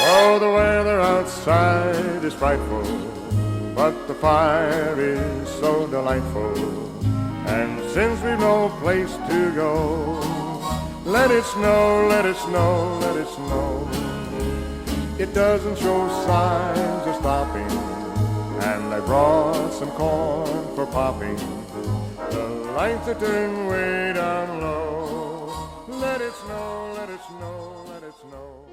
Oh, the weather outside is frightful, but the fire is so delightful. And since we've no place to go, let it snow, let it snow, let it snow. It doesn't show signs of stopping, and I brought some corn for popping. The lights are turned way down low. Let it snow, let it snow, let it snow.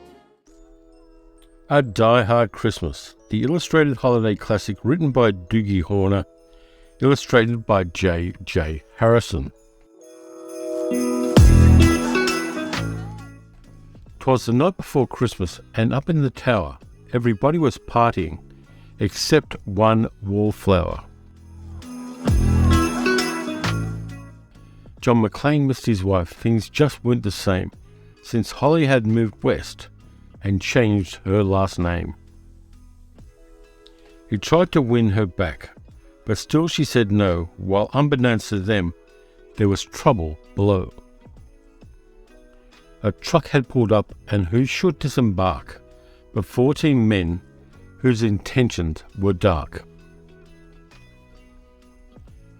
A Die Hard Christmas, the illustrated holiday classic written by Doogie Horner, illustrated by J.J. Harrison. 'Twas the night before Christmas, and up in the tower everybody was partying, except one wallflower. John McClane missed his wife. Things just weren't the same, since Holly had moved west and changed her last name. He tried to win her back, but still she said no, while unbeknownst to them, there was trouble below. A truck had pulled up, and who should disembark but 14 men whose intentions were dark.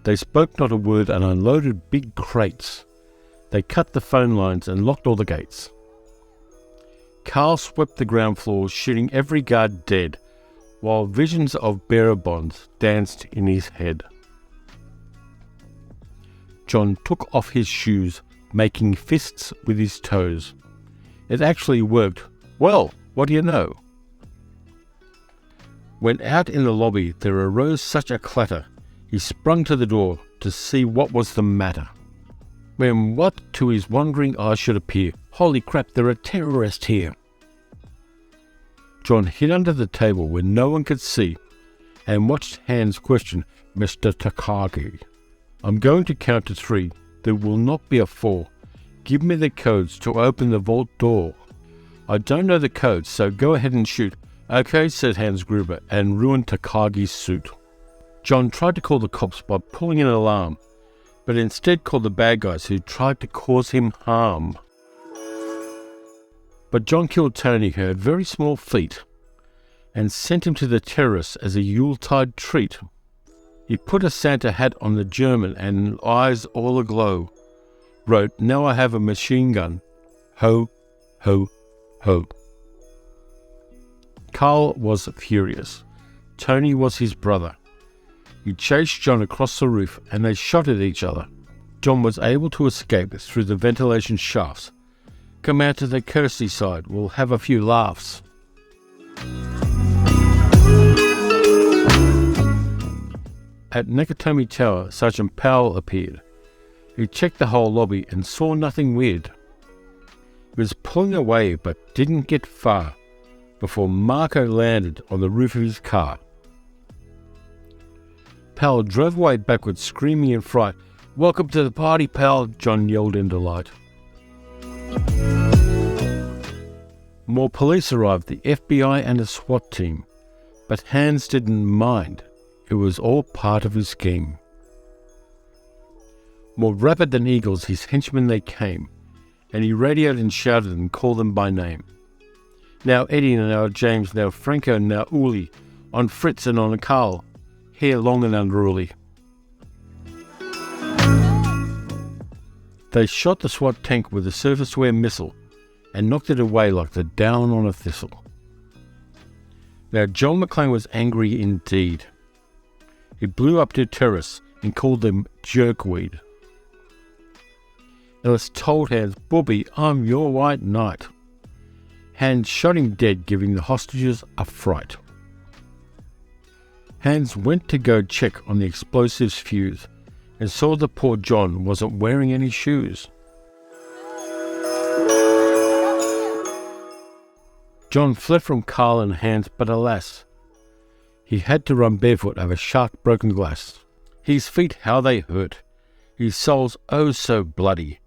They spoke not a word and unloaded big crates. They cut the phone lines and locked all the gates. Carl swept the ground floor, shooting every guard dead, while visions of bearer bonds danced in his head. John took off his shoes, making fists with his toes. It actually worked. Well, what do you know? When out in the lobby there arose such a clatter, he sprung to the door to see what was the matter. When what to his wondering eyes should appear, holy crap, there are terrorists here. John hid under the table where no one could see and watched Hans question Mr. Takagi. I'm going to count to 3. There will not be a 4. Give me the codes to open the vault door. I don't know the codes, so go ahead and shoot. Okay, said Hans Gruber, and ruined Takagi's suit. John tried to call the cops by pulling an alarm, but instead called the bad guys who tried to cause him harm. But John killed Tony, who had very small feet, and sent him to the terrorists as a Yuletide treat. He put a Santa hat on the German and eyes all aglow, wrote, "Now I have a machine gun. Ho, ho, ho." Carl was furious. Tony was his brother. He chased John across the roof and they shot at each other. John was able to escape through the ventilation shafts. Come out to the coasty side, we'll have a few laughs. At Nakatomi Tower, Sergeant Powell appeared. He checked the whole lobby and saw nothing weird. He was pulling away but didn't get far before Marco landed on the roof of his car. Powell drove away backwards, screaming in fright. "Welcome to the party, pal," John yelled in delight. More police arrived, the FBI and a SWAT team, but Hans didn't mind. It was all part of his scheme. More rapid than eagles, his henchmen they came, and he radioed and shouted and called them by name. Now Eddie, now James, now Franco, now Uli, on Fritz and on Karl, hair long and unruly. They shot the SWAT tank with a surface-to-air missile and knocked it away like the down on a thistle. Now John McClane was angry indeed. He blew up to terrorists and called them jerkweed. Ellis told Hans, "Bobby, I'm your white knight." Hans shot him dead, giving the hostages a fright. Hans went to go check on the explosives fuse and saw that poor John wasn't wearing any shoes. John fled from Carl and Hans, but alas, he had to run barefoot over sharp broken glass. His feet, how they hurt, his soles oh so bloody.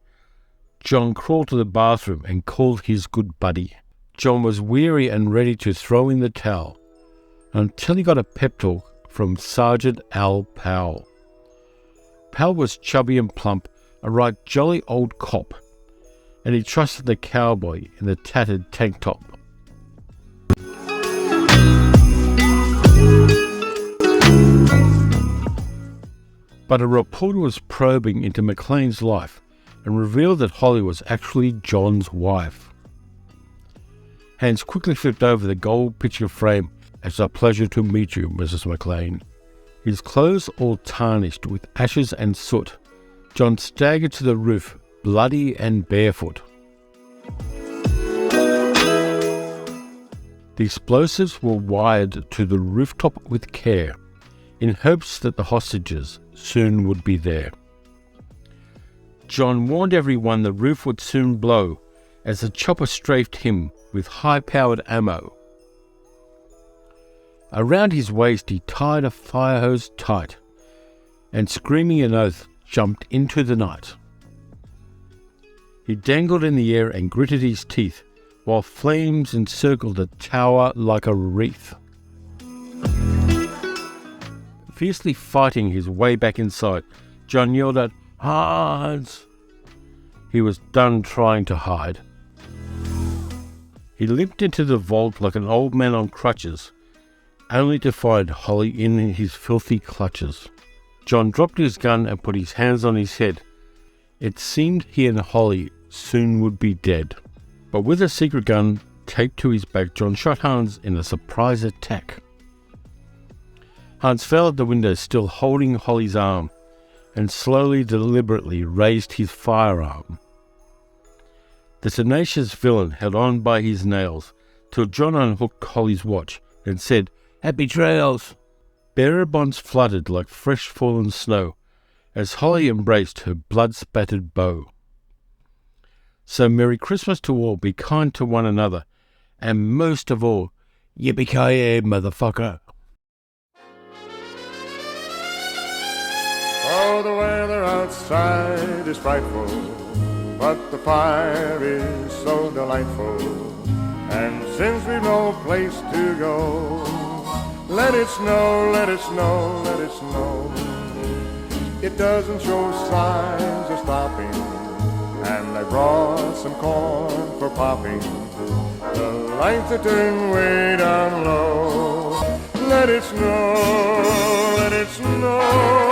John crawled to the bathroom and called his good buddy. John was weary and ready to throw in the towel, until he got a pep talk from Sergeant Al Powell. Powell was chubby and plump, a right jolly old cop, and he trusted the cowboy in the tattered tank top. But a reporter was probing into McLean's life and revealed that Holly was actually John's wife. Hans quickly flipped over the gold picture frame. "It's a pleasure to meet you, Mrs. McLean." His clothes all tarnished with ashes and soot, John staggered to the roof, bloody and barefoot. The explosives were wired to the rooftop with care, in hopes that the hostages soon would be there. John warned everyone the roof would soon blow as the chopper strafed him with high-powered ammo. Around his waist he tied a fire hose tight, and screaming an oath, jumped into the night. He dangled in the air and gritted his teeth, while flames encircled the tower like a wreath. Fiercely fighting his way back inside, John yelled out, "Hans!" He was done trying to hide. He limped into the vault like an old man on crutches, only to find Holly in his filthy clutches. John dropped his gun and put his hands on his head. It seemed he and Holly soon would be dead. But with a secret gun taped to his back, John shot Hans in a surprise attack. Hans fell at the window, still holding Holly's arm, and slowly, deliberately raised his firearm. The tenacious villain held on by his nails till John unhooked Holly's watch and said, "Happy trails!" Bearer bonds fluttered like fresh fallen snow as Holly embraced her blood-spattered bow. So Merry Christmas to all, be kind to one another, and most of all, yippee-ki-yay, motherfucker. Oh, the weather outside is frightful, but the fire is so delightful. And since we've no place to go, let it snow, let it snow, let it snow. It doesn't show signs of stopping, and I brought some corn for popping. The lights are turned way down low. Let it snow, let it snow.